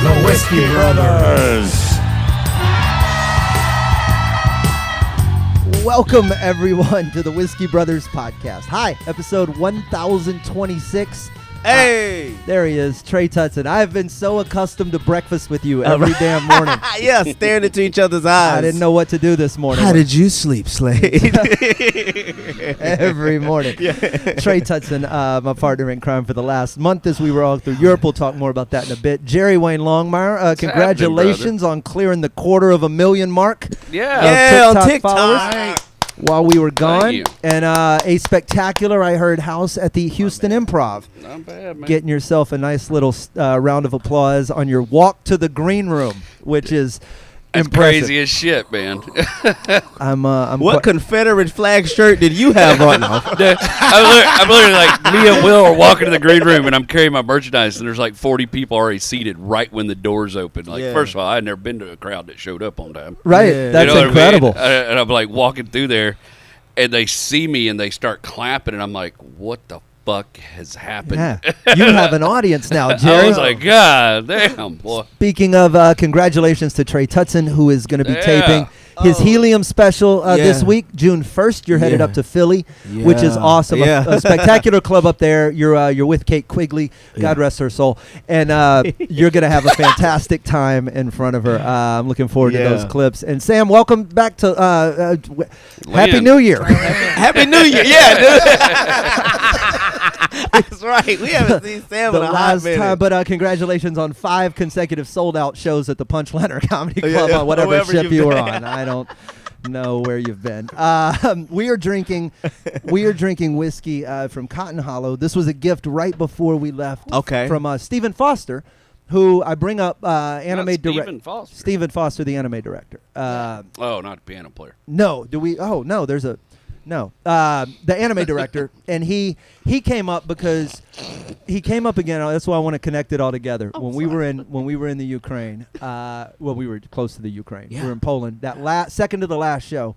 The Whiskey Brothers. Welcome, everyone, to the Whiskey Brothers podcast. Hi, episode 1026. Hey! There he is, Tre Tutson. I've been so accustomed to breakth with you every damn morning. Yeah, staring into each other's eyes. I didn't know what to do this morning. How did you sleep, Slade? Every morning. Yeah. Tre Tutson, my partner in crime for the last month as we were all through Europe. We'll talk more about that in a bit. Jerry Wayne Longmire, congratulations on clearing the 250,000 mark. Yeah, of on TikTok followers. TikTok. While we were gone, Thank you. and a spectacular, I heard, house at the Houston Improv. Not bad, man. Getting yourself a nice little round of applause on your walk to the green room, which is That's impressive. crazy as shit, man. I'm What Confederate flag shirt did you have on? I'm literally like, me and Will are walking to the green room, and I'm carrying my merchandise, and there's like 40 people already seated right when the doors open. Like, Yeah. first of all, I had never been to a crowd that showed up on time. right. Yeah. That's You know what I mean? incredible. And I'm like walking through there, and they see me, and they start clapping, and I'm like, what the fuck has happened? Yeah, you have an audience now, Jerry. I was like, God damn, boy. Speaking of, congratulations to Tre Tutson, who is going to be Yeah. taping his Helium special this Yeah. week, June 1st. You're headed Yeah. up to Philly, which is Yeah. awesome. Yeah. A spectacular club up there. You're with Kate Quigley, God rest her soul, and you're going to have a fantastic time in front of her. I'm looking forward to Yeah. those clips. And Sam, welcome back to Happy Lynn. New Year. Happy New Year. Yeah, dude. That's right. We haven't seen Sam The in a hot last minute. time, but congratulations on 5 consecutive sold-out shows at the Punchliner Comedy Yeah, Club yeah. on whatever Wherever ship you've you were been. on. I don't know where you've been. We are drinking whiskey from Cotton Hollow. This was a gift right before we left. Okay. From Stephen Foster, who I bring up anime Not director. Stephen Foster. Stephen Foster, the anime director. Oh, not a piano player. No, do we? Oh no, there's a no. The anime director, and he came up because he came up again. That's why I want to connect it all together. When we were in the Ukraine, well, we were close to the Ukraine. We were in Poland. That second to the last show,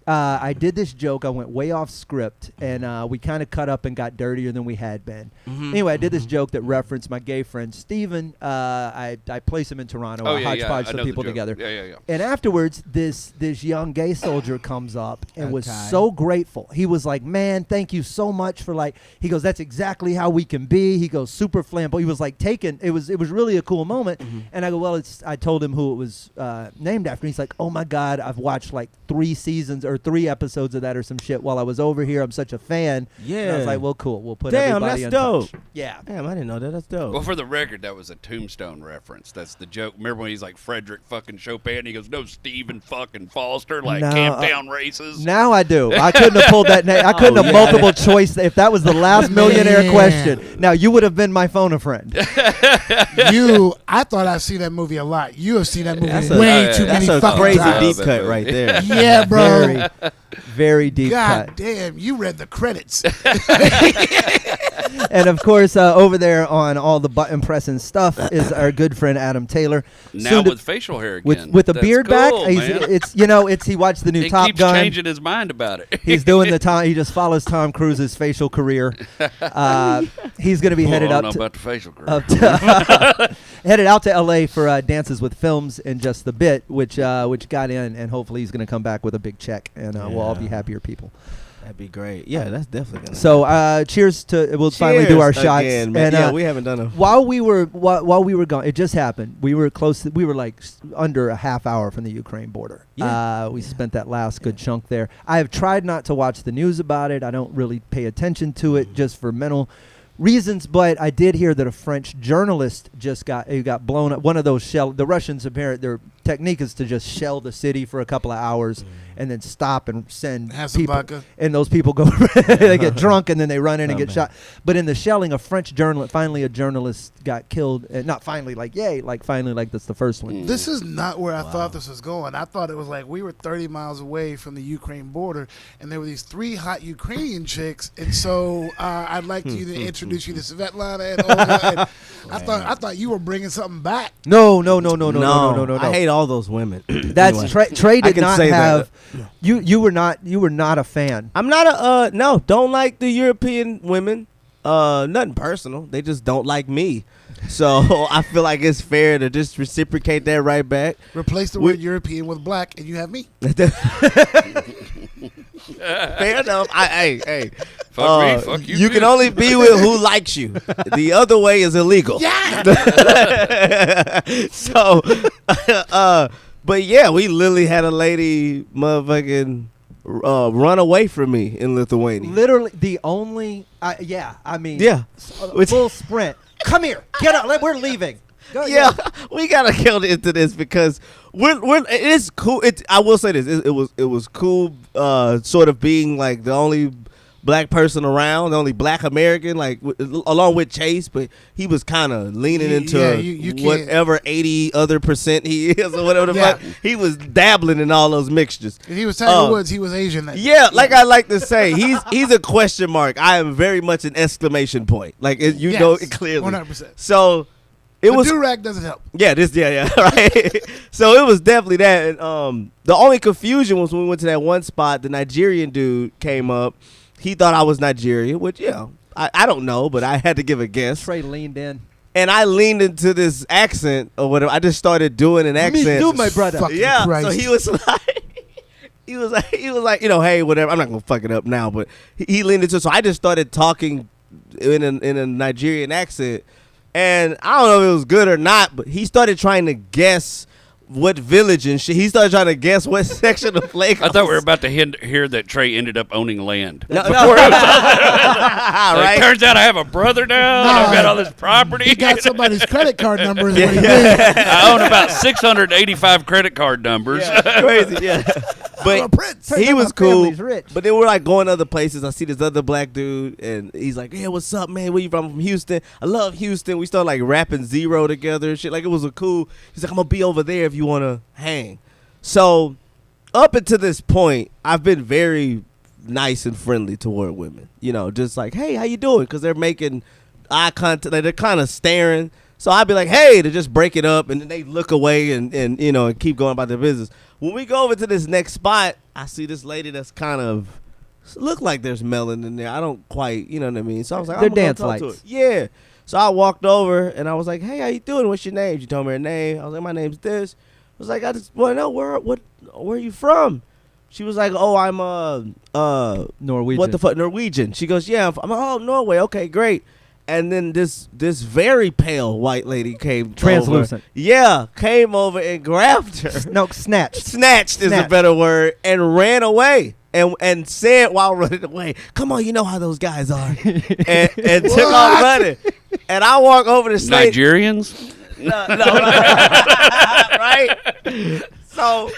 I did this joke. I went way off script, and we kind of cut up and got dirtier than we had been. Anyway, I did this joke that referenced my gay friend Steven. I place him in Toronto. Oh, I yeah, hodgepodge I some know the people joke. together. Yeah. And afterwards, this young gay soldier comes up and was Okay. so grateful. He was like, "Man, thank you so much for like." He goes, "That's exactly how we can be." He goes, "Super flamboyant." He was like taken. It was really a cool moment. And I go, "Well, I told him who it was named after." He's like, "Oh my God, I've watched like 3 seasons or 3 episodes of that or some shit while I was over here. I'm such a fan." And I was Yeah. like, "Well, cool. We'll put Damn, everybody that's in dope. touch." Yeah. Damn, I didn't know that. That's dope. Well, for the record, that was a Tombstone reference. That's the joke. Remember when he's like Frederick fucking Chopin? He goes, no, Stephen fucking Foster, like No, Camptown Races. Now I do. I couldn't have pulled that name. I couldn't have multiple choice. If that was the last millionaire Man. question, now you would have been my phone a friend. I thought I'd seen that movie a lot. You have seen that movie That's way a- too many That's a fucking crazy times. deep cut right there. Yeah, bro. Very, very deep God cut. damn, you read the credits. And of course, over there on all the button pressing stuff is our good friend Adam Taylor. Now Soon to- with facial hair with again. with a That's beard cool, back. Man. He watched the new He Top keeps Gun. changing his mind about it. He's doing the Tom. He just follows Tom Cruise's facial career. He's going to be headed I up don't to know about the facial career. headed out to LA for Dances with Films in just a bit, which got in, and hopefully he's going to come back with a big check, and we'll all be Yeah. happier people. That'd be great. Yeah, that's definitely gonna. So cheers to we'll finally do our Cheers shots. again, man. And Yeah, we haven't done a. while we were gone, it just happened. We were close. We were like under a half hour from the Ukraine border. Yeah. We spent that last good chunk there. I have tried not to watch the news about it. I don't really pay attention to it just for mental reasons, but I did hear that a French journalist just got blown up. One of those the Russians apparently their technique is to just shell the city for a couple of hours and then stop and send Have some people, vodka. and those people go they get drunk and then they run in and Oh, get man. shot. But in the shelling, a French journalist, finally a journalist got killed. Not finally, like yay, like finally, like that's the first one. This is not where I thought this was going. I thought it was like we were 30 miles away from the Ukraine border, and there were these 3 hot Ukrainian chicks. And so I'd like you to introduce you to Svetlana and Olga. And I thought you were bringing something back. No. I hate all those women. That's Anyway. Tre I did can not say have. that. You were not a fan. I'm not a no. Don't like the European women. Nothing personal. They just don't like me. So I feel like it's fair to just reciprocate that right back. Replace the word European with black, and you have me. Fair enough. Hey. Fuck me, fuck you. You can only be with who likes you. The other way is illegal. Yeah. So, but yeah, we literally had a lady motherfucking run away from me in Lithuania. Literally the only. Yeah. Full sprint. Come here. Get out. We're leaving. Go, Yeah, we gotta get into this because it is cool. I will say this: it was cool, sort of being like the only black person around, the only black American, like along with Chase, but he was kind of leaning into you whatever 80 other percent he is or whatever the fuck. He was dabbling in all those mixtures. If he was Tiger Woods, he was Asian. Like I like to say, he's a question mark. I am very much an exclamation point. Like know it clearly, 100%. So. It was Durag doesn't help. Yeah, right. So it was definitely that. And the only confusion was when we went to that one spot. The Nigerian dude came up. He thought I was Nigerian, which I don't know, but I had to give a guess. Trey leaned in, and I leaned into this accent or whatever. I just started doing an accent. Me too, my brother. Yeah. Christ. So he was like. He was like, hey, whatever. I'm not gonna fuck it up now, but he leaned into. So I just started talking in a Nigerian accent. And I don't know if it was good or not, but he started trying to guess what village and shit. He started trying to guess what section of Lagos. I thought we were about to hear that Trey ended up owning land. No. Right? Turns out I have a brother now. And I've got all this property. He got somebody's credit card number. Is what he did. I own about 685 credit card numbers. Yeah, crazy, yeah. But he was cool. But then we're like going other places. I see this other black dude, and he's like, "Yeah, what's up, man? Where you from?" I'm from Houston. I love Houston. We started like rapping Zero together and shit. Like it was a cool. He's like, "I'm gonna be over there if you wanna hang." So up until this point, I've been very nice and friendly toward women. You know, just like, "Hey, how you doing?" Because they're making eye contact. Like, they're kind of staring. So I'd be like, "Hey," to just break it up, and then they look away and and keep going about their business. When we go over to this next spot, I see this lady that's kind of look like there's melon in there. I don't quite, you know what I mean? So I was like, they're I'm gonna dance talk to lights. her. Yeah. So I walked over and I was like, "Hey, how you doing? What's your name?" She told me her name. I was like, "My name's this." I was like, "I just want to know where are you from?" She was like, "Oh, I'm Norwegian. What the fuck, Norwegian?" She goes, "Yeah, I'm oh, Norway. Okay, great." And then this very pale white lady came translucent. Over. Yeah, came over and grabbed her. No, snatched. Snatched is a better word, and ran away. And said while running away, "Come on, you know how those guys are," and took off running. And I walk over to Slade. Nigerians? No, right? So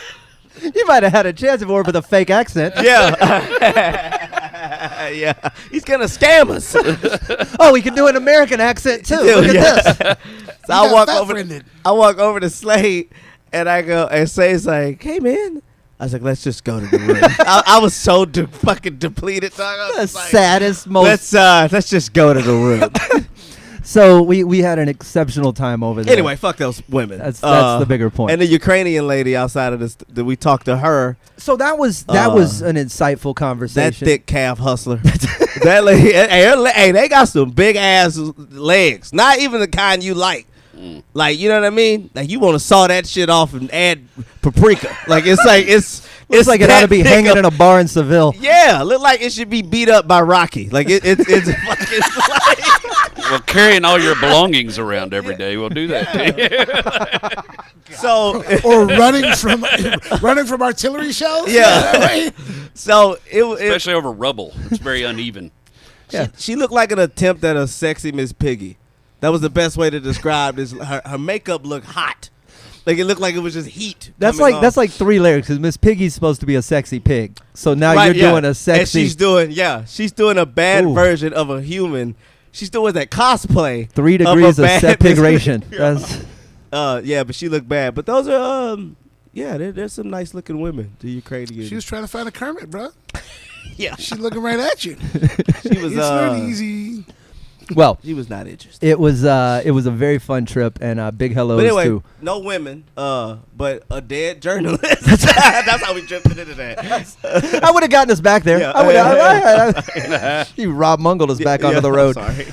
you might have had a chance if it were with a fake accent. Yeah. Yeah, he's gonna scam us. Oh, we can do an American accent too. Look at this. So I walk over to Slade, and I go and Slade's like, "Hey man," I was like, "Let's just go to the room." I was so fucking depleted. So The saddest, most. Let's just go to the room. So we had an exceptional time over there. Anyway, fuck those women. That's the bigger point. And the Ukrainian lady outside of this, that we talked to her. So that was an insightful conversation. That thick calf hustler. That lady, hey, they got some big ass legs. Not even the kind you like. Like, you know what I mean? Like, you want to saw that shit off and add paprika. Like, it's like it's like it ought to be hanging in a bar in Seville. Yeah, look like it should be beat up by Rocky. Like it's fucking like. Well, carrying all your belongings around every day will do that to you. So or running from artillery shells. Yeah. Right? So especially over rubble. It's very uneven. Yeah. She looked like an attempt at a sexy Miss Piggy. That was the best way to describe this. Her makeup looked hot. Like it looked like it was just heat. That's like 3 layers because Miss Piggy's supposed to be a sexy pig. So now you're doing a sexy. And she's doing a bad version of a human. She's doing that cosplay. 3 degrees of sepigration. Yeah, but she looked bad. But those are there's some nice looking women. The Ukrainian. She was trying to find a Kermit, bro. Yeah, she's looking right at you. She was. It's not easy. Well, she was not interested. it was a very fun trip, and big hellos But anyway, to no women, but a dead journalist. That's how we drifted into that. I would have gotten us back there. Yeah. You Rob Mungled us back onto the road. Sorry.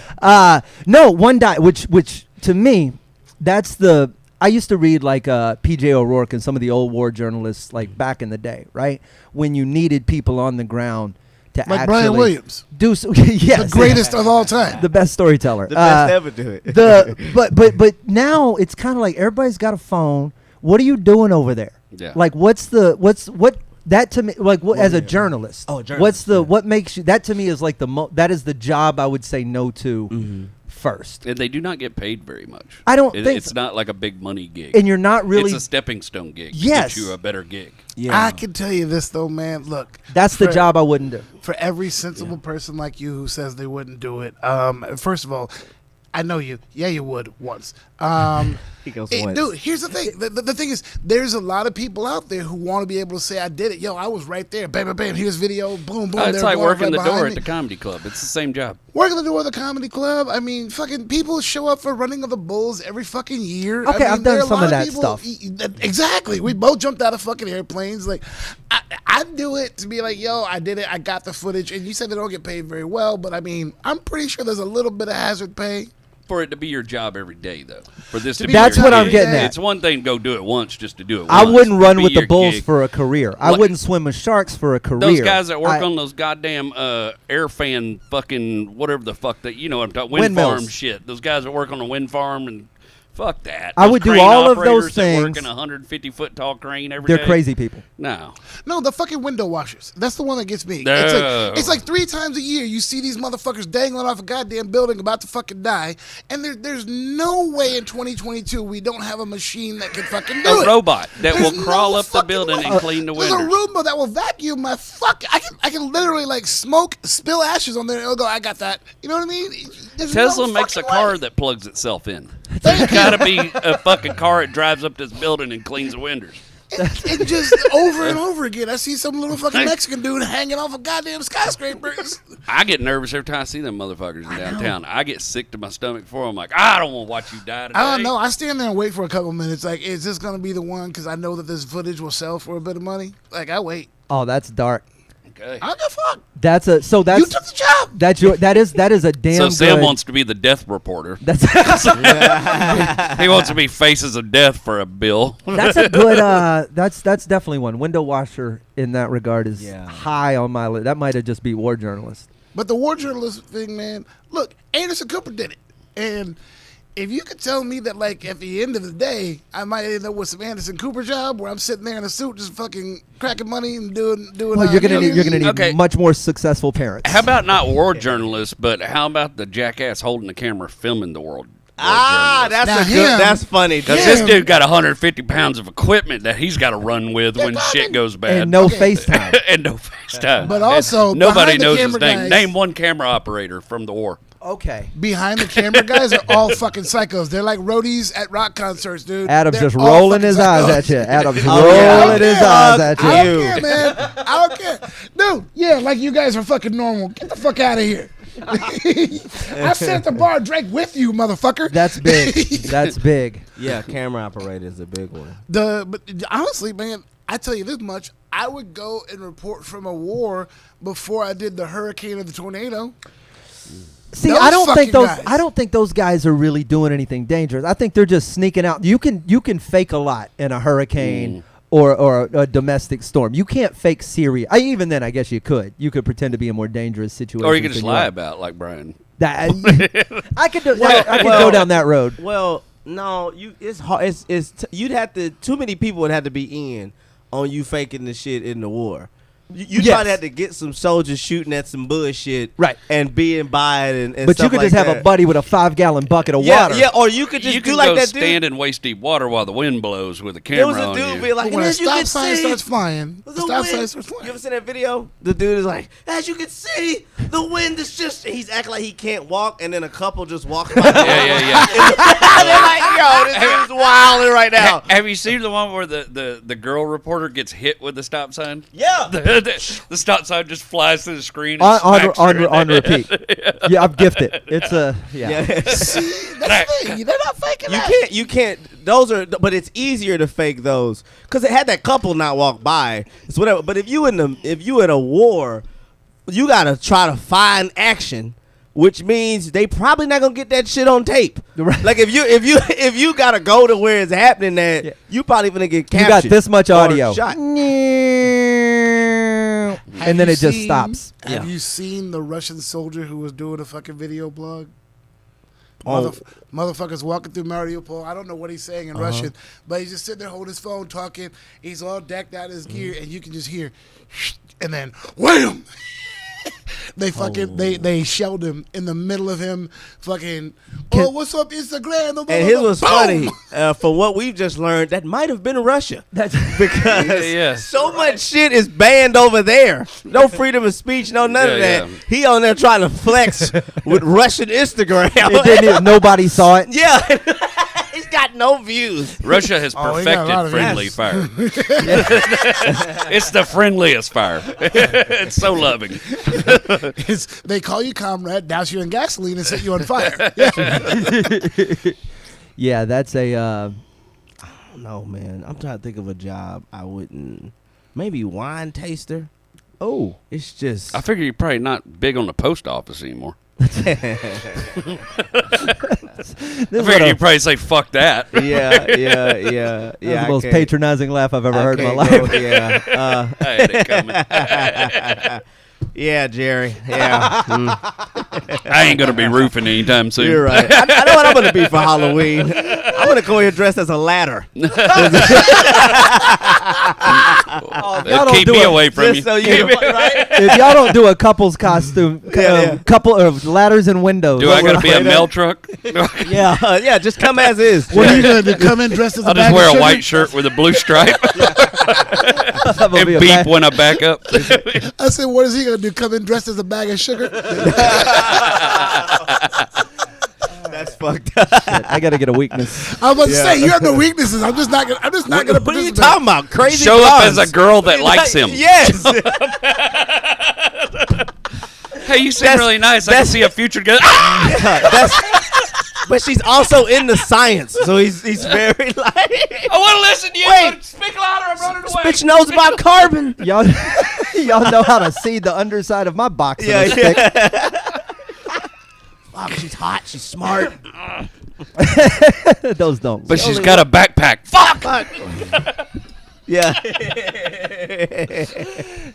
No, one die, which to me, that's the. I used to read like P.J. O'Rourke and some of the old war journalists like back in the day, right? When you needed people on the ground to Like actually Brian Williams, do so. Yes, the greatest of all time. the best storyteller, The best ever do it. But now it's kind of like everybody's got a phone. What are you doing over there? Yeah. Like what that to me, like what, as a journalist, journalist, what makes you, that to me is like that is the job I would say no to first. And they do not get paid very much. I don't think it's not like a big money gig. And you're not really. It's a stepping stone gig. Yes. To get you a better gig. Yeah. I can tell you this though, man. Look, That's the job I wouldn't do. For every sensible person like you who says they wouldn't do it, first of all, I know you. Yeah, you would once. He goes once. Dude, here's the thing. The thing is, there's a lot of people out there who want to be able to say, I did it. Yo, I was right there. Bam, bam, bam. Here's video. Boom, boom. It's They're like going working right the door behind at the me. comedy club. It's the same job. Working the door at the comedy club. I mean, fucking people show up for running of the bulls every fucking year. Okay, I mean, I've there done are a some lot of that people- stuff. Exactly. We both jumped out of fucking airplanes. Like, I do it to be like, yo, I did it. I got the footage. And you said they don't get paid very well, but I mean, I'm pretty sure there's a little bit of hazard pay. For it to be your job every day, though. For this to be That's your what I'm gig. getting at. It's one thing to go do it once just to do it I once. wouldn't run To be with the your bulls gig. for a career. I Like- wouldn't swim with sharks for a career. Those guys that work I- on those goddamn air fan fucking whatever the fuck that, you know what I'm talking, wind Windmills. farm shit. Those guys that work on a wind farm and fuck that. I Those would do crane all of those operators that work things. in a 150-foot tall crane every day. They're crazy people. No. No, the fucking window washers. That's the one that gets me. No. It's like 3 times a year you see these motherfuckers dangling off a goddamn building about to fucking die, and there's no way in 2022 we don't have a machine that can fucking do A it. robot that There's will crawl no up the fucking building way. and clean the There's a windows. Roomba that will vacuum my fuck. I can literally like smoke, spill ashes on there, and it'll go, I got that. You know what I mean? There's Tesla no makes a fucking car way. that plugs itself in. There's got to be a fucking car that drives up this building and cleans the windows. And just over and over again, I see some little fucking Mexican dude hanging off a goddamn skyscraper. I get nervous every time I see them motherfuckers in downtown. I get sick to my stomach for them. Like, I don't want to watch you die today. I don't know. I stand there and wait for a couple minutes. Like, is this going to be the one? Because I know that this footage will sell for a bit of money. Like, I wait. Oh, that's dark. Okay. I don't give a fuck. That's You took the job. that is a damn. So Sam good- wants to be the death reporter. That's He wants to be faces of death for a bill. that's a good. That's definitely one. Window washer in that regard is Yeah. high on my list. That might have just be war journalist. But the war journalist thing, man, look, Anderson Cooper did it. And if you could tell me that, like, at the end of the day, I might end up with some Anderson Cooper job where I'm sitting there in a suit just fucking cracking money and doing. Well, you're gonna need Okay. much more successful parents. How about not war journalists, but how about the jackass holding the camera filming the world? That's Now a good. him- That's funny. Because this dude got 150 pounds of equipment that he's got to run with when shit goes bad. and no Okay. FaceTime. And no FaceTime. But also, And nobody behind the knows his camera name. guys- Name one camera operator from the war. Okay. Behind the camera guys are all fucking psychos. They're like roadies at rock concerts, dude. Adam's They're just all rolling fucking his eyes psychos. at you. Adam's Oh, yeah. rolling his eyes at I you. don't care, man. I don't care. Dude, yeah, like you guys are fucking normal. Get the fuck out of here. I sat at the bar, drank with you, motherfucker. That's big. That's big. Yeah, camera operator is a big one. But honestly, man, I tell you this much: I would go and report from a war before I did the hurricane or the tornado. See, Those I don't think fucking those. guys. I don't think those guys are really doing anything dangerous. I think they're just sneaking out. You can fake a lot in a hurricane or a domestic storm. You can't fake Syria. Even then, I guess you could. You could pretend to be in more dangerous situations. Or you could just than you lie are. about, like Brian. That I could do. I could go down that road. Well, no, it's hard. You'd have to. Too many people would have to be in on you faking the shit in the war. You Yes. probably had to get some soldiers shooting at some bullshit, Right. and being by it and But stuff you could like just have that. a buddy with a 5-gallon bucket of Yeah, water. yeah, or you could just You do can like go that stand dude. in waist deep water while the wind blows with a There camera was a on dude you. be like, But when and a as you stop can sign see, starts flying, the stop sign starts You flying. ever seen that video? The dude is like, as you can see, the wind is just. He's acting like he can't walk, and then a couple just walk by. Yeah. They're like, yo, this dude's wilding right now. Have you seen the one where the girl reporter gets hit with the stop sign? Yeah. The stop sign just flies through the screen. And on repeat. Yeah, I'm gifted. It's a See, that's the thing. They're not faking that. You can't. Those are, but it's easier to fake those because it had that couple not walk by. It's whatever. But if you in a war, you gotta try to find action, which means they probably not gonna get that shit on tape. Right. Like if you gotta go to where it's happening, at you probably gonna get captured. You got this much audio, shot. and then it just stops. Have you seen the Russian soldier who was doing a fucking video blog? Oh. Motherfuckers walking through Mariupol. I don't know what he's saying in Russian, but he's just sitting there holding his phone, talking. He's all decked out in his gear, and you can just hear, and then wham! They fucking they shelled him in the middle of him fucking. Oh, what's up, Instagram? And his was funny. For what we've just learned, that might have been Russia. That's Because so much shit is banned over there. No freedom of speech, no none of that. Yeah. He on there trying to flex with Russian Instagram. Nobody saw it. Yeah. He's got no views. Russia has perfected friendly fire. It's the friendliest fire. It's so loving. They call you comrade, douse you in gasoline, and set you on fire. Yeah, that's a. I don't know, man. I'm trying to think of a job I wouldn't. Maybe wine taster. Oh, It's just. I figure you're probably not big on the post office anymore. I figure you'd probably say, fuck that. Yeah. That's the most patronizing laugh I've ever heard in my life. Yeah. I had it coming. Yeah, Jerry. Yeah. I ain't going to be roofing anytime soon. You're right. I know what I'm going to be for Halloween. I'm going to go here dressed as a ladder. Keep me away from you. So you right? If y'all don't do a couple's costume, couple of ladders and windows. Do I got to be a mail truck? Yeah, just come as is. What are you gonna do? Come in dressed as a I'll bag just wear of a sugar? white shirt with a blue stripe and be beep when I back up. I said, what is he gonna do? Come in dressed as a bag of sugar? That's fucked up. I got to get a weakness. I was about to say you have no weaknesses. I'm just not gonna. What are you participate. talking about? Crazy. Show up blondes. as a girl that likes him. Yes. Hey, you seem really nice. I can see a future together. But she's also into science, so he's very like. I want to listen to you. Wait. But speak louder. I'm running away. Bitch knows about carbon. Y'all know how to see the underside of my box. Yeah. Fuck, she's hot. She's smart. Those don't. But she's got a backpack. Fuck. Yeah.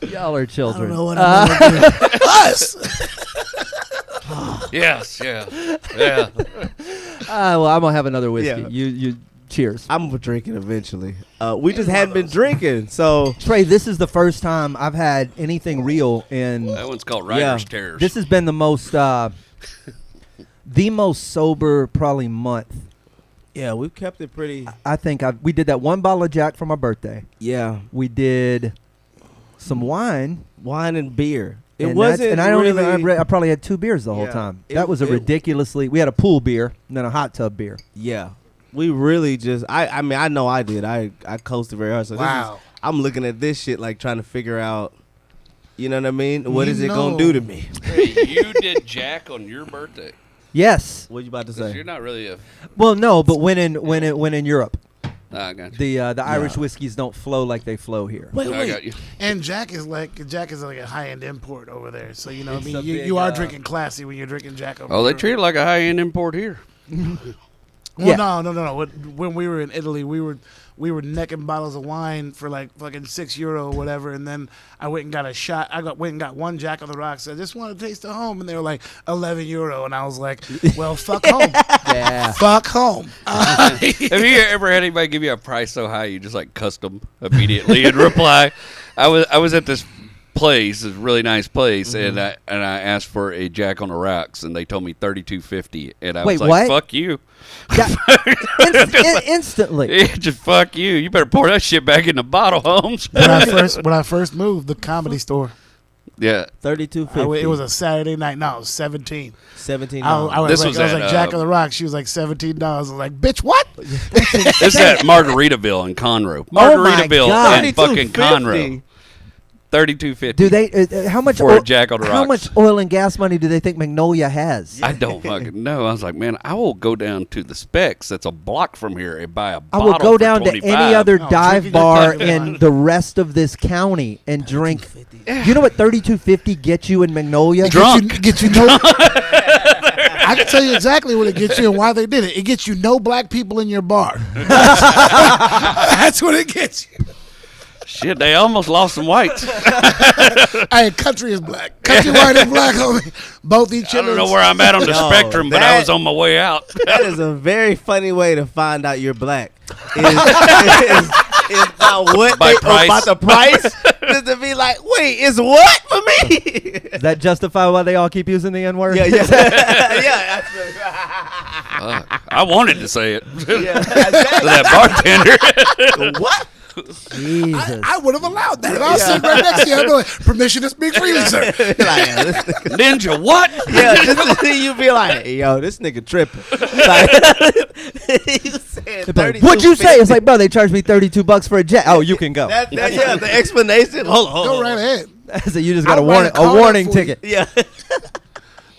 Y'all are children. I don't know what I'm gonna do. Us. Yes. Yeah. Well, I'm gonna have another whiskey. Yeah. You. Cheers. I'm drinking eventually. We just hadn't been drinking, so. Trey, this is the first time I've had anything real in. That one's called Writer's Tears. This has been the most sober probably month. Yeah, we've kept it pretty. I think we did that one bottle of Jack for my birthday. Yeah, We did some wine. and beer. It And wasn't. that's- and I don't really, even. I probably had 2 beers the whole Yeah. time. It- That was a it- ridiculously. We had a pool beer and then a hot tub beer. Yeah, we really just. I mean, I know I did. I coasted very hard. So Wow. I'm looking at this shit like trying to figure out. You know what I mean? What is it gonna know. do to me? Hey, you did Jack on your birthday. Yes. What you about to 'Cause say? you're not really a. Well, no, but when in Europe, I got you. the Irish whiskeys don't flow like they flow here. Wait, I got you. And Jack is like a high end import over there. So you know, It's I a mean, big, you are drinking classy when you're drinking Jack. Over Oh, they there. treat it like a high-end import here. Well, Yeah. no. When we were in Italy, we were necking bottles of wine for like fucking €6 or whatever, and then I went and got a shot. went and got one Jack on the Rocks. I just want to taste the home, and they were like €11, and I was like, well, fuck home, Yeah. fuck home. Have you ever had anybody give you a price so high you just like cussed them immediately and reply? I was at this place, this really nice place, and I asked for a Jack on the Rocks, and they told me $32.50, and I Wait, was like, what? "Fuck you." Yeah. Instantly. Yeah, just fuck you. You better pour that shit back in the bottle, Holmes. when I first moved, the Comedy Store. Yeah. $32.50. It was a Saturday night. No, it was 17. $17. I was This like, was I was at, like Jack on the Rocks. She was like $17. I was like, bitch, what? This is at Margaritaville in Conroe. Oh my Margaritaville God. and fucking Conroe. $32.50. Do they? How much? For a Jack on the Rocks. How much oil and gas money do they think Magnolia has? I don't fucking know. I was like, man, I will go down to the Specs. That's a block from here and buy a I bottle. will go for down to 25. any other No, dive drinking bar your time. in the rest of this county and drink. You know what $32.50 gets you in Magnolia? Drunk. Get you no. I can tell you exactly what it gets you and why they did it. It gets you no black people in your bar. That's what it gets you. Shit, they almost lost some whites. Hey, country is black. Country white and black, homie. Both each I other. don't know where I'm at on the No, spectrum, but I was on my way out. That is a very funny way to find out you're black. Is about what By they, price. about the price. Just to be like, wait, it's what for me? Does that justify why they all keep using the N word? yeah, yeah. I wanted to say it. Yeah, To that bartender. what? Jesus. I would have allowed that. If I was sitting right next to you, I'd be like, permission to speak freely, sir. Like, yeah, this nigga- Ninja, what? yeah, just to see you be like, hey, yo, this nigga tripping. Like, you said What'd you say? $32.50. It's like, bro, they charged me $32 for a jet. Oh, you can go. Yeah, the explanation. Hold on. Go right ahead. So you just got I'll write a card a up warning for ticket. Yeah.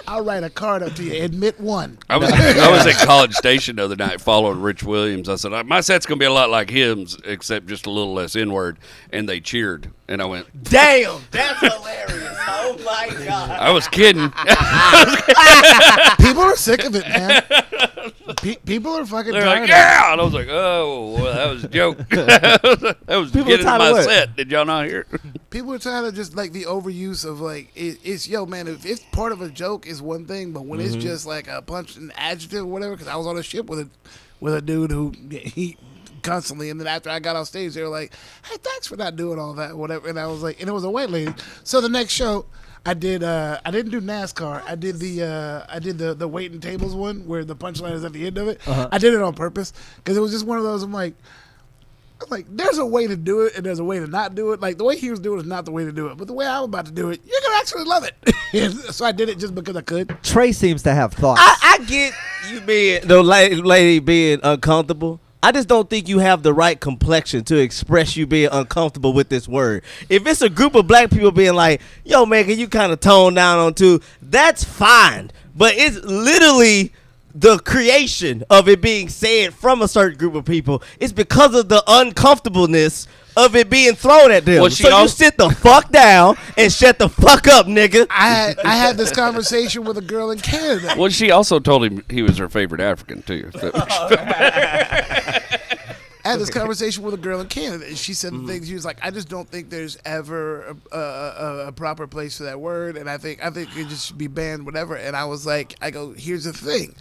I'll write a card up to you. Admit one. I was at College Station the other night following Rich Williams. I said, my set's going to be a lot like him's, except just a little less N-word. And they cheered. And I went, Damn, that's hilarious. Oh, my God. I was kidding. People are sick of it, man. People are fucking They're tired like, of yeah. And I was like, oh, well, that was a joke. That was People getting tired my of what? set. Did y'all not hear? it. People are tired of just like the overuse of like, it's, yo, man, if it's part of a joke is one thing, but when it's just like a punch, an adjective or whatever, because I was on a ship with a dude who, he constantly, and then after I got off stage, they were like, hey, thanks for not doing all that, whatever. And I was like, and it was a white lady. So the next show, I didn't do NASCAR. I did the waiting tables one where the punchline is at the end of it. I did it on purpose because it was just one of those. I'm like, there's a way to do it and there's a way to not do it. Like the way he was doing is not the way to do it, but the way I'm about to do it, you're gonna actually love it. And so I did it just because I could. Trey seems to have thoughts. I get you being, the lady being uncomfortable. I just don't think you have the right complexion to express you being uncomfortable with this word. If it's a group of black people being like, yo, man, can you kind of tone down on two? That's fine. But it's literally the creation of it being said from a certain group of people. It's because of the uncomfortableness of it being thrown at them. Well, she so you also- sit the fuck down and shut the fuck up, nigga. I had this conversation with a girl in Canada. Well, she also told him he was her favorite African, too. I had this conversation with a girl in Canada, and she said the thing. She was like, "I just don't think there's ever a proper place for that word, and I think it just should be banned, whatever." And I was like, "I go, here's the thing,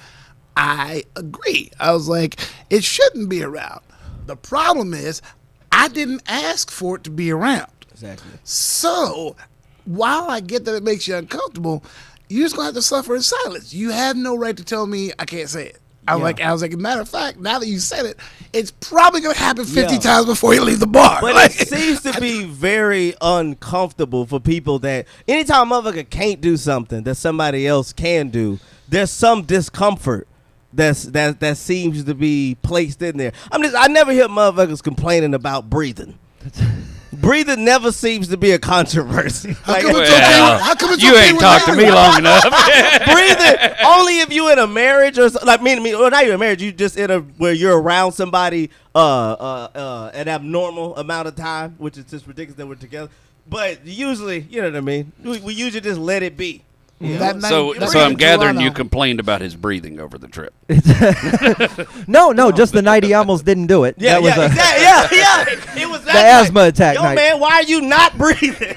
I agree." I was like, "It shouldn't be around. The problem is, I didn't ask for it to be around. Exactly. So, while I get that it makes you uncomfortable, you're just gonna have to suffer in silence. You have no right to tell me I can't say it." I was like, matter of fact, now that you said it, it's probably gonna happen 50 times before you leave the bar. But Like, it seems to be very uncomfortable for people that anytime a motherfucker can't do something that somebody else can do, there's some discomfort that seems to be placed in there. I never hear motherfuckers complaining about breathing. Breathing never seems to be a controversy. How Like, come it's Well, okay? How come it's you okay ain't with talked to me Larry? long enough. breathing only if you in a marriage or like me or not even a marriage, you just in a where you're around somebody an abnormal amount of time, which is just ridiculous that we're together. But usually, you know what I mean, we usually just let it be. You know? That night- So that so night I'm in gathering Toronto- you complained about his breathing over the trip. No, just the night he almost didn't do it. Yeah, That was exactly. Yeah. It was that the night. asthma attack Yo, night. man, why are you not breathing?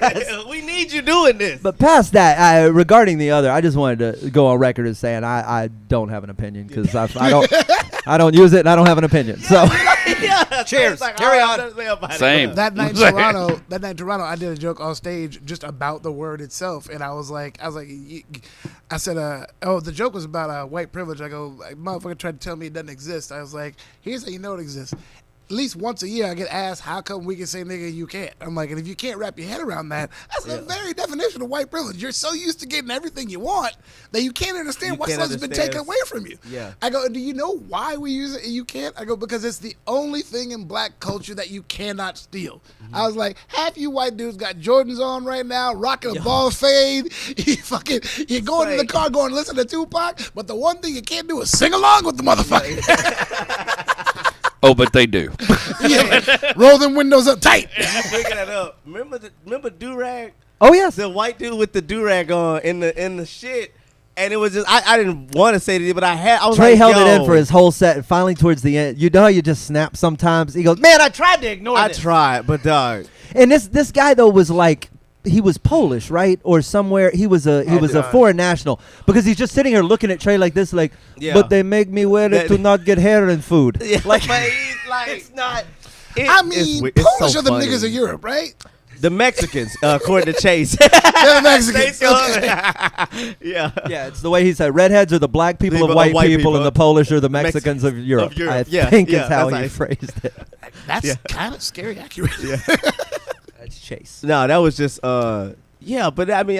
We need you doing this. But past that, regarding the other, I just wanted to go on record as saying I don't have an opinion because I don't use it and I don't have an opinion. So Yeah, Cheers. Like, Carry all right, on. let's lay up on it. Same. That night in Toronto, I did a joke on stage just about the word itself, and I said, the joke was about white privilege. I go, like, motherfucker tried to tell me it doesn't exist. I was like, here's how you know it exists. at least once a year I get asked, how come we can say nigga and you can't? I'm like, and if you can't wrap your head around that, that's the very definition of white privilege. You're so used to getting everything you want that you can't understand why something's been taken away from you. Yeah. I go, do you know why we use it and you can't? I go, because it's the only thing in black culture that you cannot steal. I was like, half you white dudes got Jordans on right now, rocking a ball fade. You're going to the car going to listen to Tupac, but the one thing you can't do is sing along with the motherfucker. Oh, but they do. Yeah. Roll them windows up tight. Picking that up. Remember Durag? Oh yes. The white dude with the Durag on in the shit. And it was just I didn't want to say it, but I was Trey like, held it in for his whole set, and finally towards the end, you know how you just snap sometimes. He goes, "Man, I tried to ignore I this." tried, but dog. And this guy though was like, he was Polish, right, or somewhere. He was a foreign national, because he's just sitting here looking at Trey like this, like, but they make me wear it to not get hair and food. Yeah, like he's like, it's not. I mean, Polish so are the funny. niggas of Europe, right? The Mexicans, according to Chase. They're the Mexicans. Okay. Yeah. Yeah, it's the way he said. Redheads are the black people of white people, and the Polish are the Mexicans of Europe. I think is how he phrased it. That's kind of scary accurate. Yeah. That's Chase. No, that was just yeah, but I mean,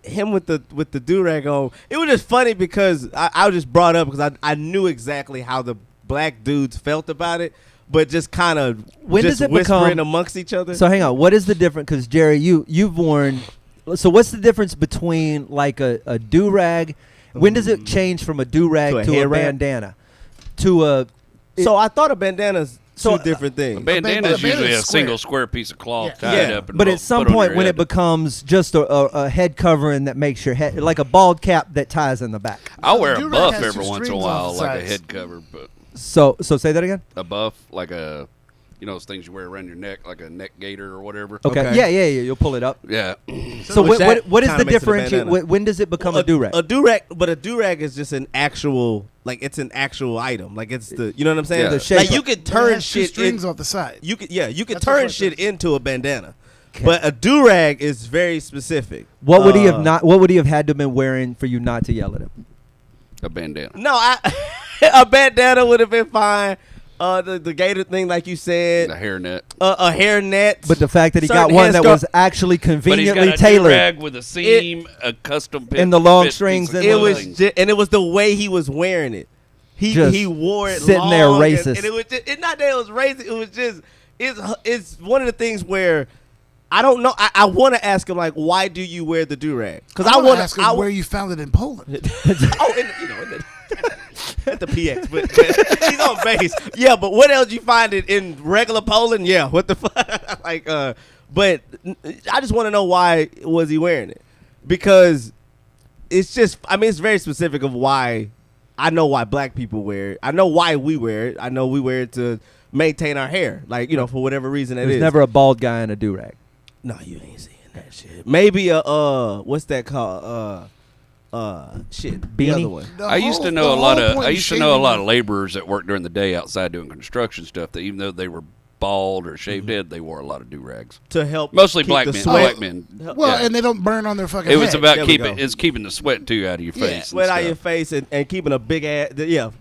him with the Durag on, it was just funny because I was just brought up because I knew exactly how the black dudes felt about it, but just kind of just whispering amongst each other. So hang on, what is the difference? Because Jerry, you've worn. So what's the difference between like a Durag? When does it change from a Durag to a bandana? So I thought a bandana's two different things. A bandana is usually a single square piece of cloth tied up. And but at some point when it becomes just a head covering that makes your head like a bald cap that ties in the back. I'll wear a buff every once in a while, like a head cover. But so say that again. A buff, like a, those things you wear around your neck, like a neck gaiter or whatever. Okay. Yeah. You'll pull it up. Yeah. So what is the differentiation? When does it become a durag? A durag is just an actual, like it's an actual item. Like it's the, you know what I'm saying? Yeah. The shape. Like you could turn shit strings off the side. You could turn shit into a bandana. Okay. But a durag is very specific. What would he have not? What would he have had to have been wearing for you not to yell at him? A bandana. No, a bandana would have been fine. The gator thing, like you said, a hairnet. A hairnet. But the fact that he got one that was actually conveniently tailored, durag with a seam, a custom pin, and the long strings. And it was the way he was wearing it. He wore it sitting long there racist. And it was just, not that it was racist. It was just it's one of the things where I don't know. I want to ask him, like, why do you wear the durag? Because I want to ask him where you found it in Poland. At the PX, but he's on base. Yeah, but what else you find it in regular Poland? Yeah, what the fuck? But I just want to know why was he wearing it? Because it's just, I mean, it's very specific of why. I know why black people wear it. I know why we wear it. I know we wear it to maintain our hair, like, for whatever reason it is. There's never a bald guy in a durag. No, you ain't seeing that shit. Maybe what's that called? Shit, Beanie? the other one. I used to know a lot of laborers that worked during the day outside doing construction stuff that even though they were bald or shaved head, they wore a lot of do-rags to help mostly keep black the men. sweat. Black men. Well, and they don't burn on their fucking It was head. about There keeping the sweat too out of your face. Sweat out of your face and keeping a big ass.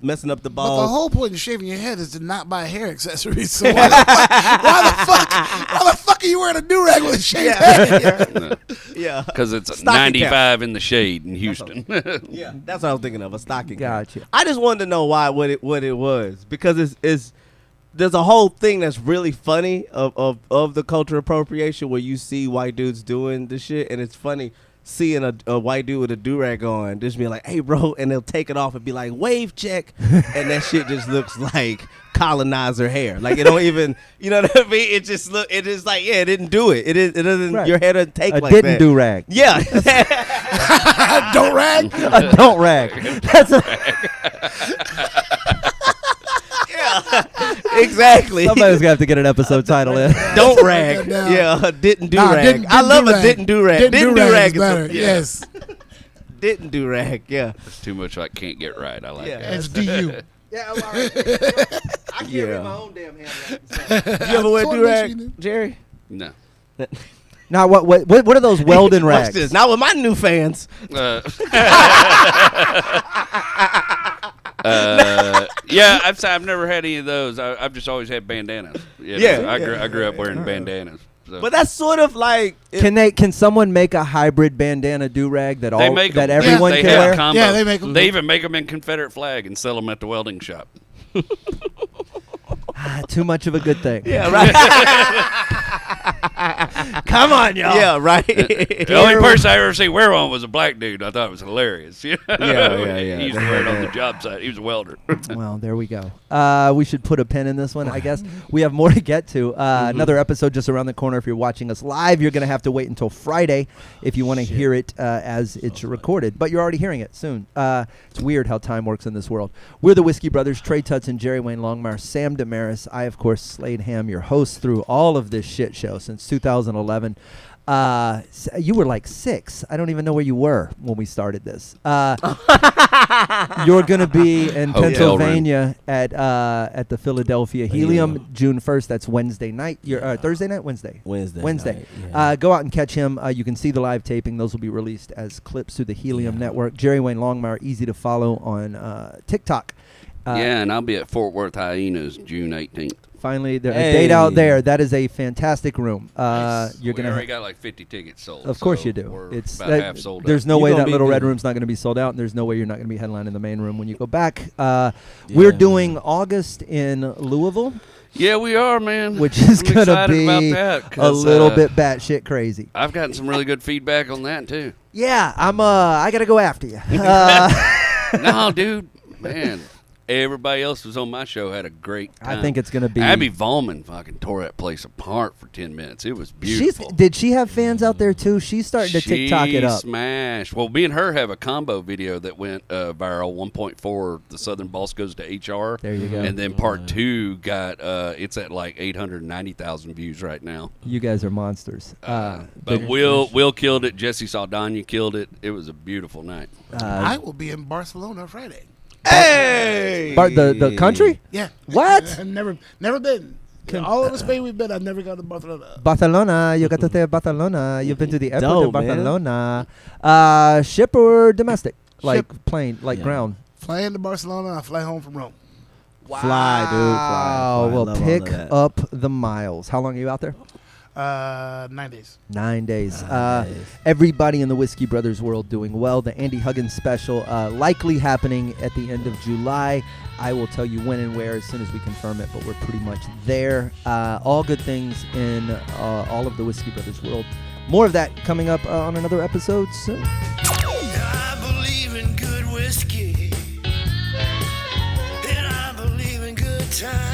Messing up the balls. But the whole point of shaving your head is to not buy hair accessories. So why the fuck are you wearing a do-rag with a shaved head? Yeah, because it's stocking 95 cap in the shade in Houston. Yeah, that's what I was thinking of, a stocking cap. Gotcha. I just wanted to know what it was, because it's there's a whole thing that's really funny of the cultural appropriation where you see white dudes doing the shit, and it's funny seeing a white dude with a do-rag on just being like, hey bro, and they'll take it off and be like, wave check, and that shit just looks like colonizer hair. Like, it don't even, you know what I mean? It just like, yeah, it didn't do it. It doesn't, right. Your hair doesn't take like that. A didn't do rag. Yeah. Don't rag? A don't rag. That's exactly. Somebody's gonna have to get an episode title in. Don't rag. Yeah, didn't do rag. I love a didn't do rag. Didn't do rag is better. Yes. Didn't do rag. Yeah. It's too much like can't get right. I like that. It's DU. Yeah, all right. I can't read my own damn handwriting. You ever wear do rag, Jerry? No. Now what are those Weldon rags? Watch this. Not with my new fans. Yeah, I've never had any of those. I've just always had bandanas. You know, Yeah. I grew up wearing bandanas. So. But that's sort of like Can someone make a hybrid bandana do-rag that They make 'em. everyone They can have wear? combo. Yeah, they make 'em. They even make them in Confederate flag and sell them at the welding shop. Too much of a good thing. yeah, right. Come on, y'all. Yeah, right. The only person I ever seen wear one was a black dude. I thought it was hilarious. yeah. He used to wear it on the job site. He was a welder. Well, there we go. We should put a pin in this one, I guess. We have more to get to. Another episode just around the corner. If you're watching us live, you're going to have to wait until Friday if you want to hear it as it's recorded. But you're already hearing it soon. It's weird how time works in this world. We're the Whiskey Brothers, Trey Tutts and Jerry Wayne Longmire, Sam Damaris. I, of course, Slade Ham, your host through all of this shit show since 2011. You were like 6. I don't even know where you were when we started this. You're going to be in Pennsylvania at the Philadelphia Helium June 1st. That's Wednesday night. Thursday night? Wednesday. Wednesday. Night, go out and catch him. You can see the live taping. Those will be released as clips through the Helium Network. Jerry Wayne Longmire, easy to follow on TikTok. Yeah, and I'll be at Fort Worth Hyenas June 18th. Finally, a date out there. That is a fantastic room. Nice. You're gonna already got like 50 tickets sold. Of course so you do. We're It's about half sold out. There's no You way gonna that be Little Red good. Room's not going to be sold out, and there's no way you're not going to be headlining the main room when you go back. We're doing August in Louisville, Yeah, we are, man. which is I'm going to excited be about that, a 'cause, little bit batshit crazy. I've gotten some really good feedback on that too. Yeah, I got to go after you. No, dude, man. Everybody else was on my show had a great time. I think it's going to be. Abby Volman fucking tore that place apart for 10 minutes. It was beautiful. Did she have fans out there too? She's starting to TikTok it up. Smashed. Well, me and her have a combo video that went viral. 1.4, the Southern Boss goes to HR. There you go. And then part 2 got it's at like 890,000 views right now. You guys are monsters. But Will killed it. Jesse Saldana killed it. It was a beautiful night. I will be in Barcelona Friday. Hey, the country? Yeah. What? I've never been. All over Spain we've been. I've never gone to Barcelona. Barcelona, you got to say Barcelona. You've been to the airport in Dope, man. Barcelona. Ship or domestic? Like Ship. plane, like ground. Fly into Barcelona. I fly home from Rome. Fly, dude. Fly. Well, Love all pick of that. up the miles. How long are you out there? 9 days. 9 days. Everybody in the Whiskey Brothers world doing well. The Andy Huggins special likely happening at the end of July. I will tell you when and where as soon as we confirm it, but we're pretty much there. All good things in all of the Whiskey Brothers world. More of that coming up on another episode soon. I believe in good whiskey, and I believe in good times.